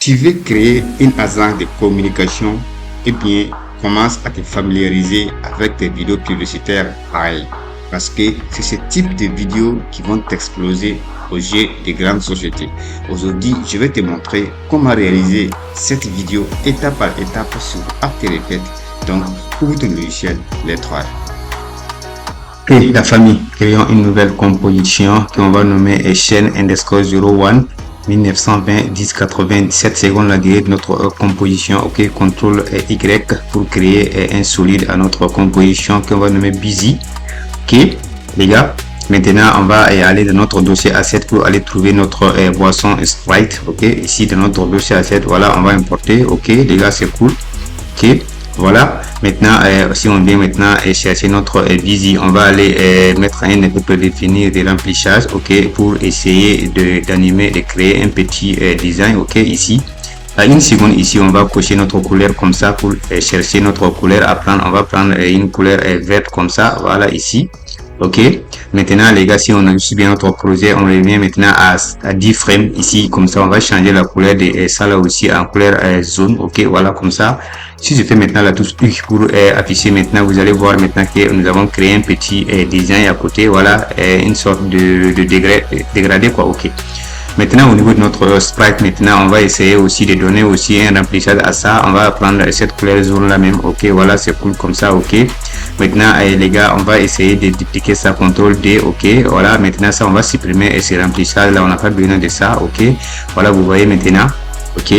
Tu veux créer une agence de communication, eh bien, commence à te familiariser avec tes vidéos publicitaires pareil. Parce que c'est ce type de vidéos qui vont t'exploser aux yeux des grandes sociétés. Aujourd'hui, je vais te montrer comment réaliser cette vidéo étape par étape sur After Effects. Donc, ouvre ton logiciel, les trois. Et la famille, créons une nouvelle composition qu'on va nommer chaîne _01 1920 1087 secondes la durée de notre composition. Ok, CTRL Y pour créer un solide à notre composition qu'on va nommer busy. Ok les gars, maintenant on va aller dans notre dossier asset pour aller trouver notre boisson Sprite. Ok, ici dans notre dossier asset, voilà, on va importer. Ok les gars, c'est cool. Ok, voilà, maintenant si on vient maintenant chercher notre busy, on va aller mettre un effet prédéfini de remplissage. Ok, pour essayer d'animer, de créer un petit design. Ok, ici à une seconde, ici on va cocher notre couleur comme ça pour chercher notre couleur à prendre. On va prendre une couleur verte comme ça, voilà, ici. Ok, maintenant les gars, si on a reçu bien notre projet, on revient maintenant à 10 frames ici, comme ça on va changer la couleur de ça là aussi en couleur jaune. Ok, voilà, comme ça. Si je fais maintenant la touche U pour afficher, maintenant vous allez voir maintenant que nous avons créé un petit design à côté, voilà, une sorte de dégradé quoi. Ok, maintenant au niveau de notre sprite, maintenant on va essayer aussi de donner aussi un remplissage à ça. On va prendre cette couleur jaune là même. Ok, voilà, c'est cool comme ça. Ok, maintenant les gars, on va essayer de dupliquer ça, CTRL D. Ok, voilà, maintenant ça on va supprimer ce remplissage là, on n'a pas besoin de ça. Ok, voilà, vous voyez maintenant. Ok,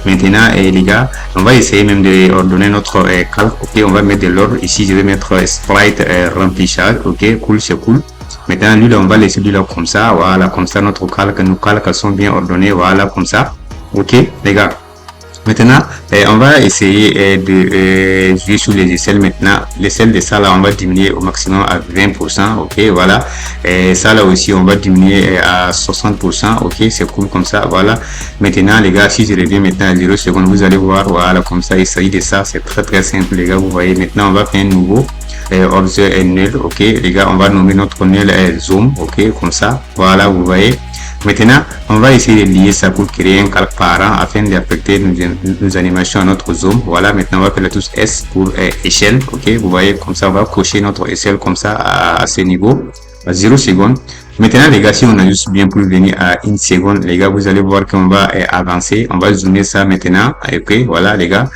maintenant les gars, on va essayer même de ordonner notre calque. Ok, on va mettre de l'ordre ici, je vais mettre sprite remplissage. Ok, cool, c'est cool. Maintenant lui là, on va laisser lui là comme ça, voilà, comme ça notre calque, nos calques sont bien ordonnés, voilà, comme ça. Ok les gars, maintenant on va essayer de jouer sur les aisselles. Maintenant l'aisselle de ça là, on va diminuer au maximum à 20%. Ok, voilà, et ça là aussi on va diminuer à 60%. Ok, c'est cool comme ça. Voilà, maintenant les gars, si je reviens maintenant à 0 secondes, vous allez voir, voilà, comme ça il s'agit de ça. C'est très simple les gars, vous voyez. Maintenant on va faire un nouveau objet nul. Ok les gars, on va nommer notre nul zoom. Ok, comme ça, voilà, vous voyez. Maintenant on va essayer de lier ça pour créer un calque parent afin d'affecter nos animations à notre zoom. Voilà, maintenant on va faire la touche S pour échelle. Ok, vous voyez, comme ça on va cocher notre échelle comme ça à ce niveau à 0 secondes. Maintenant les gars, si on ajuste bien pour venir à 1 seconde, les gars, vous allez voir qu'on va avancer. On va zoomer ça maintenant. Ok, voilà les gars.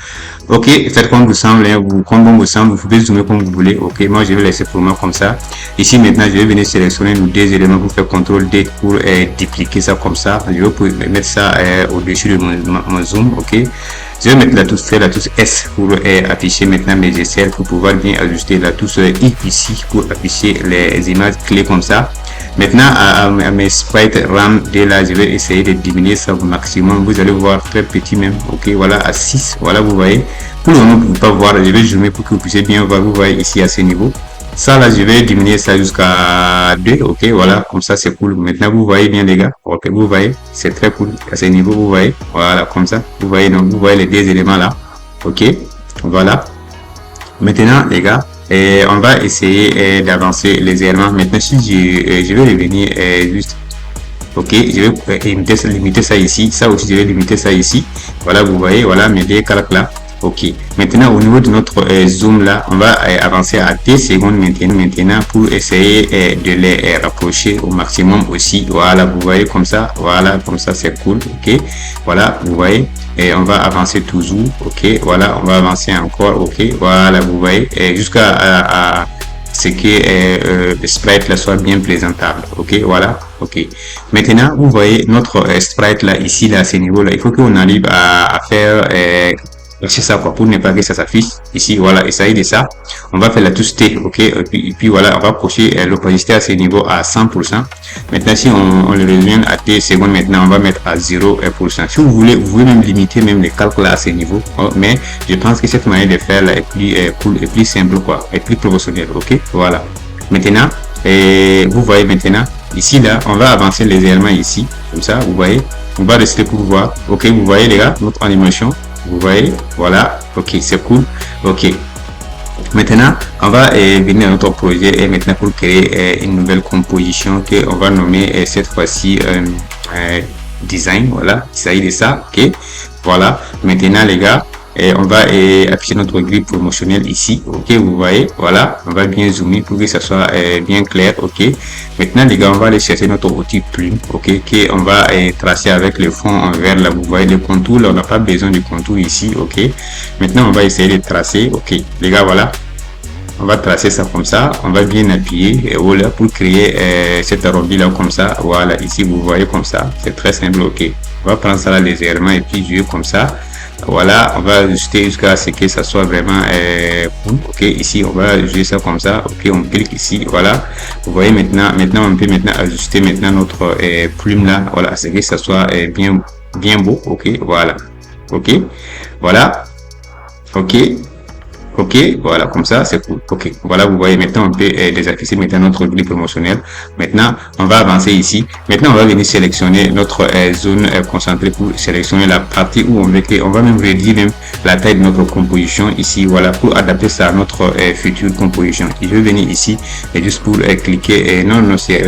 Ok, faites comme vous semble, hein, comme bon vous semble, vous pouvez zoomer comme vous voulez. Ok, moi je vais laisser pour moi comme ça. Ici maintenant, je vais venir sélectionner nos deux éléments pour faire CTRL D pour dupliquer ça comme ça. Je vais mettre ça au-dessus de mon zoom. Ok, je vais mettre la touche, faire la touche S pour afficher maintenant mes aisselles, pour pouvoir bien ajuster la touche I ici pour afficher les images clés comme ça. Maintenant à mes sprites RAM de là, je vais essayer de diminuer ça au maximum. Vous allez voir très petit même. Ok, voilà, à 6, voilà, vous voyez. Pour le moment, vous ne pouvez pas voir, je vais zoomer pour que vous puissiez bien voir. Vous voyez ici à ce niveau, ça là, je vais diminuer ça jusqu'à 2. Ok, voilà, comme ça c'est cool. Maintenant vous voyez bien les gars. Ok, vous voyez, c'est très cool à ce niveau, vous voyez, voilà, comme ça, vous voyez. Donc vous voyez les deux éléments là. Ok, voilà. Maintenant les gars, on va essayer d'avancer les éléments. Maintenant si je vais revenir juste, ok, je vais limiter ça ici, ça aussi je vais limiter ça ici. Voilà, vous voyez, voilà mes deux calques là. Ok, maintenant au niveau de notre zoom là, on va avancer à 10 secondes maintenant pour essayer de les rapprocher au maximum aussi. Voilà, vous voyez comme ça, voilà, comme ça c'est cool. Ok, voilà, vous voyez, et on va avancer toujours. Ok, voilà, on va avancer encore. Ok, voilà, vous voyez, jusqu'à ce que le sprite là soit bien présentable. Ok, voilà. Ok, maintenant vous voyez notre sprite là, ici là, à ce niveau là, il faut qu'on arrive à faire c'est ça quoi, pour ne pas que ça s'affiche ici. Voilà, essayer de ça, on va faire la touche T. Ok, et puis voilà, on va cocher l'opacité à ce niveau à 100%. Maintenant si on le rejoint à T secondes, maintenant on va mettre à 0%. Si vous voulez, vous pouvez même limiter même les calculs à ce niveau. Mais je pense que cette manière de faire là est plus cool et plus simple quoi, et plus professionnel. Ok, voilà. Maintenant vous voyez maintenant ici là, on va avancer les éléments ici comme ça, vous voyez. On va rester pour voir. Ok, vous voyez les gars, notre animation. Vous voyez, voilà, ok, c'est cool. Ok, maintenant on va venir à notre projet et maintenant pour créer une nouvelle composition que on va nommer cette fois-ci design, voilà, il s'agit de ça, ok. Voilà, maintenant les gars, on va afficher notre grille promotionnelle ici, ok, vous voyez, voilà, on va bien zoomer pour que ça soit bien clair, ok. Maintenant les gars, on va aller chercher notre outil plume, ok, on va tracer avec le fond en vert là, vous voyez le contour, là, on n'a pas besoin du contour ici, ok. Maintenant on va essayer de tracer, ok, les gars, voilà. On va tracer ça comme ça, on va bien appuyer voilà, pour créer cet arrondi là comme ça, voilà, ici vous voyez comme ça, c'est très simple, ok. On va prendre ça là légèrement et puis jouer comme ça, voilà, on va ajuster jusqu'à ce que ça soit vraiment ok, ici on va jouer ça comme ça, ok, on clique ici, voilà, vous voyez maintenant on peut maintenant ajuster maintenant notre plume là, voilà, c'est que ça soit bien beau, ok, voilà, ok, voilà, ok. Ok, voilà, comme ça, c'est cool. Ok, voilà, vous voyez, maintenant, on peut désafficher maintenant notre grille promotionnelle. Maintenant, on va avancer ici. Maintenant, on va venir sélectionner notre zone concentrée pour sélectionner la partie où on veut que, on va même réduire même la taille de notre composition ici, voilà, pour adapter ça à notre future composition. Je vais venir ici et juste pour cliquer, non, c'est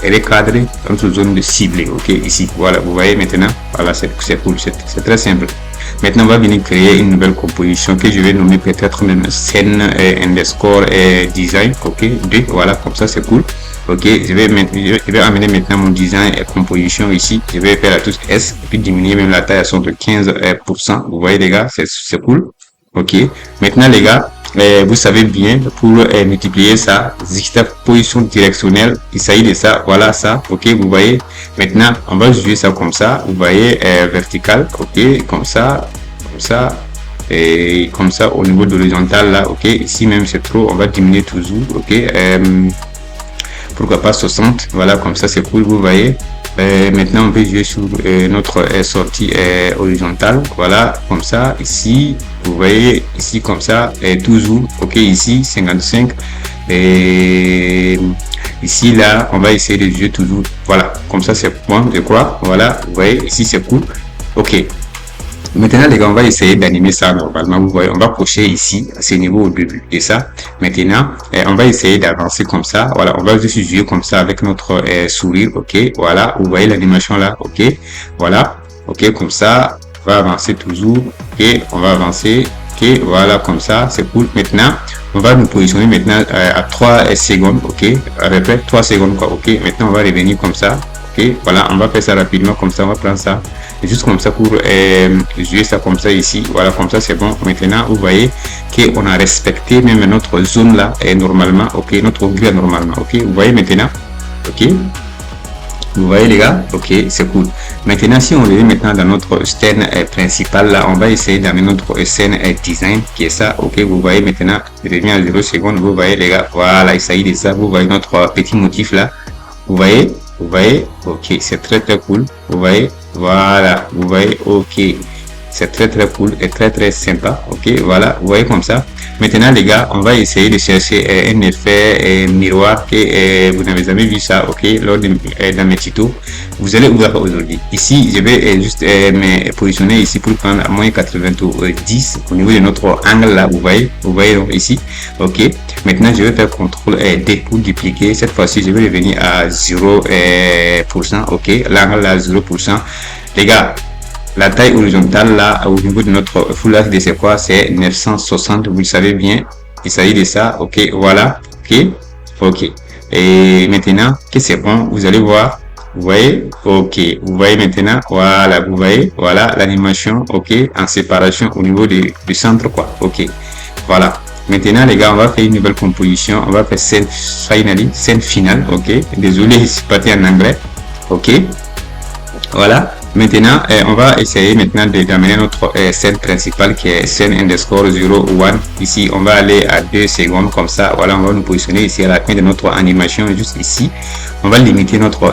recadrer notre zone de ciblée, ok, ici, voilà, vous voyez maintenant, voilà, c'est cool, c'est très simple. Maintenant, on va venir créer une nouvelle composition que je vais nommer peut-être même scène underscore design. Ok, 2. Voilà, comme ça, c'est cool. Ok, je vais amener maintenant mon design et composition ici. Je vais faire la touche S et puis diminuer même la taille à son de 15%. Vous voyez, les gars, c'est cool. Ok, maintenant, les gars, vous savez bien, pour multiplier ça, position directionnelle, il s'agit de ça, voilà ça, ok, vous voyez, maintenant, on va jouer ça comme ça, vous voyez, vertical, ok, comme ça, et comme ça, au niveau de l'horizontal, là, ok, ici même c'est trop, on va diminuer toujours, ok, pourquoi pas 60, voilà, comme ça, c'est cool, vous voyez. Maintenant on peut jouer sur notre sortie horizontale, voilà, comme ça, ici vous voyez, ici comme ça, et toujours, ok, ici 55, et ici là on va essayer de jouer toujours, voilà, comme ça c'est bon, je crois, voilà, vous voyez, ici c'est cool, ok. Maintenant, les gars, on va essayer d'animer ça normalement. Vous voyez, on va cocher ici, à ce niveau au début de ça. Maintenant, on va essayer d'avancer comme ça. Voilà, on va juste jouer comme ça avec notre sourire. Ok, voilà, vous voyez l'animation là. Ok, voilà, ok, comme ça, on va avancer toujours. Ok, on va avancer. Ok, voilà, comme ça, c'est cool. Maintenant, on va nous positionner maintenant à 3 secondes. Ok, répète, 3 secondes quoi. Ok, maintenant, on va revenir comme ça. Ok, voilà, on va faire ça rapidement comme ça. On va prendre ça. Juste comme ça pour jouer ça comme ça ici, voilà, comme ça c'est bon. Maintenant vous voyez qu'on a respecté même notre zone là et normalement, ok, notre grille normalement, ok, vous voyez maintenant, ok, vous voyez les gars, ok, c'est cool. Maintenant si on revient maintenant dans notre scène principale là, on va essayer d'amener notre scène design qui est ça, ok, vous voyez maintenant, je reviens à 0 secondes, vous voyez les gars, voilà, il s'agit de ça, vous voyez notre petit motif là, vous voyez, ok, c'est très cool, vous voyez, voilà, vous voyez, ok, c'est très cool et très sympa, ok, voilà, vous voyez comme ça. Maintenant les gars, on va essayer de chercher un effet miroir que vous n'avez jamais vu ça, ok, lors de dans mes tutos. Vous allez ouvrir aujourd'hui. Ici, je vais juste me positionner ici pour prendre à moins 90 au niveau de notre angle là, vous voyez donc ici, ok. Maintenant, je vais faire CTRL D pour dupliquer. Cette fois-ci, je vais revenir à 0%, ok, l'angle là 0%. Les gars, la taille horizontale là au niveau de notre Full HD c'est quoi? C'est 960, vous le savez bien, il s'agit de ça, ok, voilà, ok, et maintenant que c'est bon, vous allez voir, vous voyez, ok, vous voyez maintenant, voilà, vous voyez, voilà l'animation, ok, en séparation au niveau du centre quoi, ok, voilà. Maintenant les gars, on va faire une nouvelle composition, on va faire scène finale, ok, désolé, je suis parti en anglais, ok, voilà. Maintenant, on va essayer maintenant d'amener notre scène principale qui est scène underscore 01. Ici, on va aller à 2 secondes comme ça. Voilà, on va nous positionner ici à la fin de notre animation, juste ici. On va limiter notre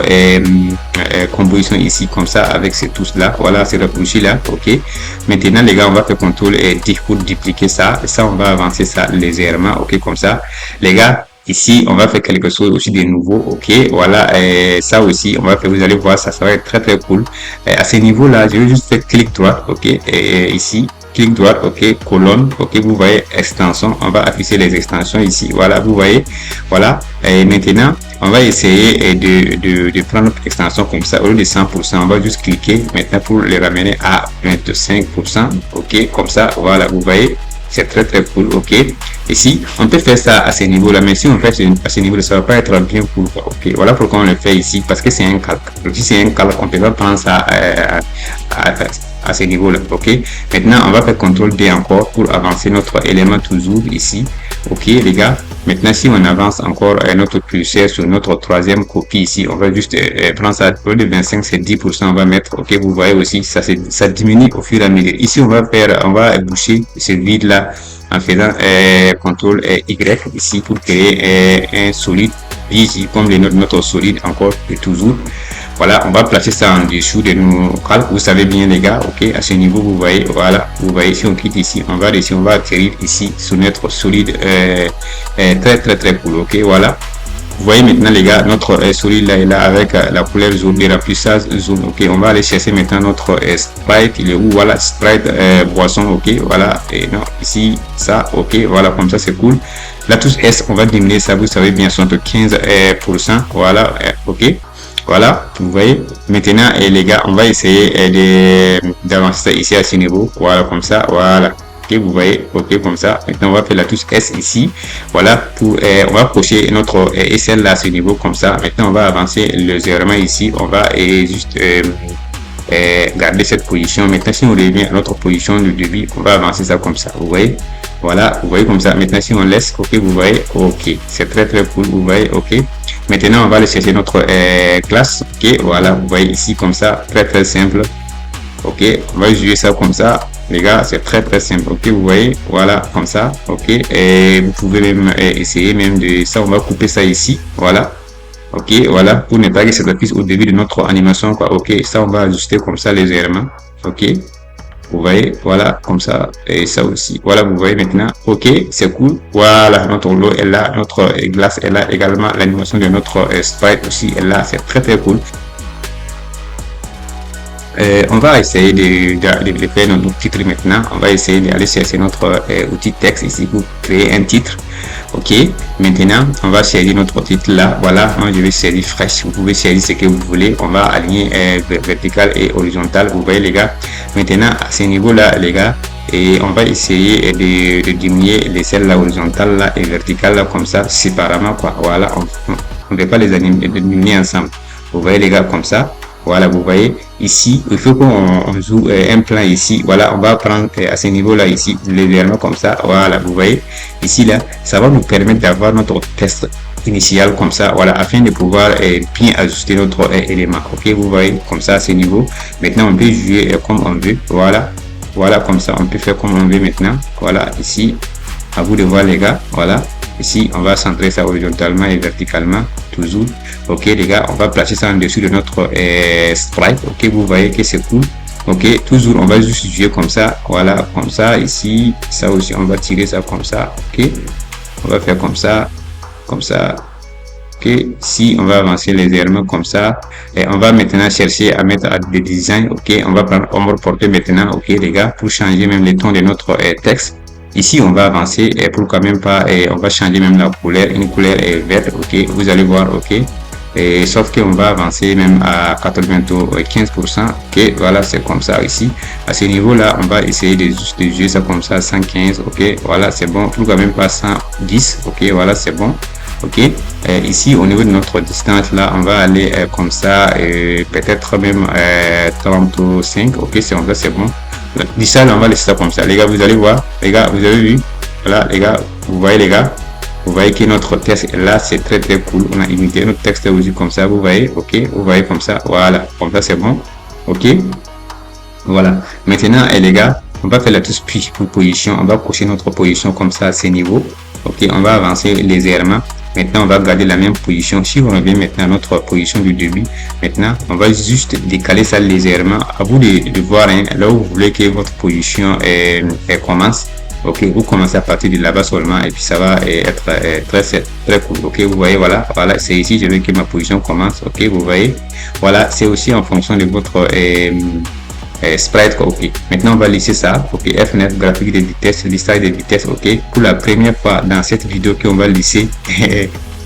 composition ici comme ça avec ces touches là. Voilà, c'est raccourci là. Ok. Maintenant, les gars, on va faire CTRL et D pour dupliquer ça. Et ça, on va avancer ça légèrement. Ok, comme ça. Les gars. Ici, on va faire quelque chose aussi de nouveau, ok, voilà, et ça aussi, on va faire, vous allez voir, ça va être très cool. À ce niveau-là, je vais juste faire clic droit, ok, et ici, clic droit, ok, colonne, ok, vous voyez extension, on va afficher les extensions ici, voilà, vous voyez, voilà, et maintenant, on va essayer de prendre notre extension comme ça, au lieu de 100%, on va juste cliquer maintenant pour les ramener à 25%, ok, comme ça, voilà, vous voyez, c'est très très cool, ok. Ici, on peut faire ça à ce niveau-là, mais si on fait à ce niveau-là, ça va pas être bien cool, ok. Voilà pourquoi on le fait ici, parce que c'est un calque. Donc, si c'est un calque, on peut pas prendre ça à ce niveau-là, ok. Maintenant, on va faire CTRL D encore pour avancer notre élément toujours ici, ok, les gars. Maintenant, si on avance encore notre curseur sur notre troisième copie ici, on va juste prendre ça au lieu de 25, c'est 10%, on va mettre, ok, vous voyez aussi, ça diminue au fur et à mesure. Ici, on va boucher ce vide-là en faisant CTRL Y ici pour créer un solide ici, comme notre solide encore et toujours. Voilà, on va placer ça en dessous de nos calques. Vous savez bien les gars, ok, à ce niveau vous voyez, voilà, vous voyez, si on quitte ici, on va atterrir ici sur notre solide très très très cool, ok, voilà. Vous voyez maintenant les gars, notre solide là est là avec la couleur jaune, le remplissage jaune, ok. On va aller chercher maintenant notre sprite, il est où, voilà, sprite boisson, ok, voilà, et non, ici, ça, ok, voilà, comme ça c'est cool. La touche S, on va diminuer ça, vous savez bien, sur 15%, voilà, ok. Voilà, vous voyez. Maintenant, les gars, on va essayer d'avancer ici à ce niveau. Voilà, comme ça. Voilà. Ok, vous voyez. Ok, comme ça. Maintenant, on va faire la touche S ici. Voilà, pour on va cocher notre SL là à ce niveau comme ça. Maintenant, on va avancer légèrement ici. On va juste garder cette position. Maintenant, si on revient à notre position de début, on va avancer ça comme ça. Vous voyez. Voilà, vous voyez comme ça. Maintenant, si on laisse, ok, vous voyez, ok, c'est très très cool, vous voyez, ok. Maintenant, on va aller chercher notre classe, ok, voilà, vous voyez ici comme ça, très très simple, ok. On va jouer ça comme ça, les gars, c'est très très simple, ok, vous voyez, voilà, comme ça, ok. Et vous pouvez même essayer même de ça, on va couper ça ici, voilà. Ok, voilà, pour ne pas que ça affiche au début de notre animation, quoi, ok. Ça, on va ajuster comme ça légèrement, ok. Vous voyez, voilà, comme ça, et ça aussi. Voilà, vous voyez maintenant. Ok, c'est cool. Voilà, notre lot est là, notre glace est là également. L'animation de notre sprite aussi est là. C'est très, très cool. On va essayer de faire notre titre maintenant. On va essayer d'aller chercher notre outil texte ici pour créer un titre. Ok, maintenant on va choisir notre titre là. Voilà, moi je vais choisir fresh. Vous pouvez choisir ce que vous voulez. On va aligner vertical et horizontal. Vous voyez les gars. Maintenant à ce niveau là les gars, et on va essayer de diminuer les celles là horizontales là et verticales là comme ça séparément quoi. Voilà, on ne peut pas les diminuer ensemble. Vous voyez les gars comme ça. Voilà, vous voyez ici, il faut qu'on joue un plan ici. Voilà, on va prendre à ce niveau là ici légèrement comme ça. Voilà, vous voyez ici là, ça va nous permettre d'avoir notre test initial comme ça. Voilà, afin de pouvoir bien ajuster notre élément. Ok, vous voyez comme ça à ce niveau. Maintenant, on peut jouer comme on veut. Voilà, voilà comme ça, on peut faire comme on veut maintenant. Voilà, ici, à vous de voir les gars. Voilà. Ici, on va centrer ça horizontalement et verticalement, toujours. Ok, les gars, on va placer ça en dessous de notre sprite. Ok, vous voyez que c'est cool. Ok, toujours, on va juste jouer comme ça. Voilà, comme ça. Ici, ça aussi, on va tirer ça comme ça. Ok, on va faire comme ça, comme ça. Ok, si on va avancer légèrement comme ça, et on va maintenant chercher à mettre des designs. Ok, on va prendre ombre portée maintenant. Ok, les gars, pour changer même les tons de notre texte. Ici, on va avancer et pour quand même pas, et on va changer même la couleur, une couleur verte, ok, vous allez voir, ok, et sauf qu'on va avancer même à 95%, ok, voilà, c'est comme ça ici. À ce niveau là, on va essayer de juste de jouer ça comme ça, 115, ok, voilà, c'est bon, pour quand même pas 110, ok, voilà, c'est bon. Ok, ici au niveau de notre distance là, on va aller comme ça, peut-être même 35, ok, c'est en fait, c'est bon. D'ici là, on va laisser ça comme ça. Les gars, vous allez voir. Les gars, vous avez vu. Voilà, les gars, vous voyez, les gars. Vous voyez que notre texte est là, c'est très très cool. On a imité notre texte aussi comme ça. Vous voyez, ok. Vous voyez comme ça. Voilà, comme ça, c'est bon. Ok. Voilà. Maintenant, les gars, on va faire la touche pour position. On va cocher notre position comme ça à ce niveau. Ok, on va avancer légèrement. Maintenant, on va garder la même position. Si on revient maintenant à notre position du début, maintenant, on va juste décaler ça légèrement. À vous de voir hein, là où vous voulez que votre position commence. Ok, vous commencez à partir de là-bas seulement et puis ça va être très cool. Ok, vous voyez, voilà, voilà, c'est ici, je veux que ma position commence. Ok, vous voyez, voilà, c'est aussi en fonction de votre sprite, ok. Maintenant, on va laisser ça, ok. Fenêtre, graphique de vitesse, lissage de vitesse, ok. Pour la première fois dans cette vidéo qu'on va laisser,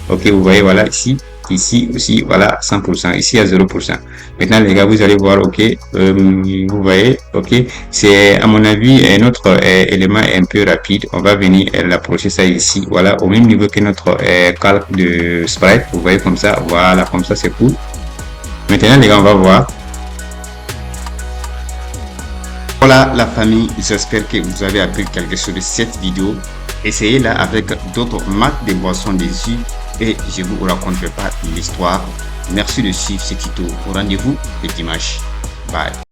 ok, vous voyez, voilà, ici aussi, voilà, 100%, ici à 0%. Maintenant, les gars, vous allez voir, ok, vous voyez, ok, c'est à mon avis un autre élément un peu rapide. On va venir l'approcher ça ici, voilà, au même niveau que notre calque de sprite. Vous voyez comme ça, voilà, comme ça, c'est cool. Maintenant, les gars, on va voir. Voilà la famille, j'espère que vous avez appris quelque chose de cette vidéo. Essayez-la avec d'autres marques de boissons dessus et je vous raconterai pas l'histoire. Merci de suivre ce tuto. Au rendez-vous le dimanche. Bye.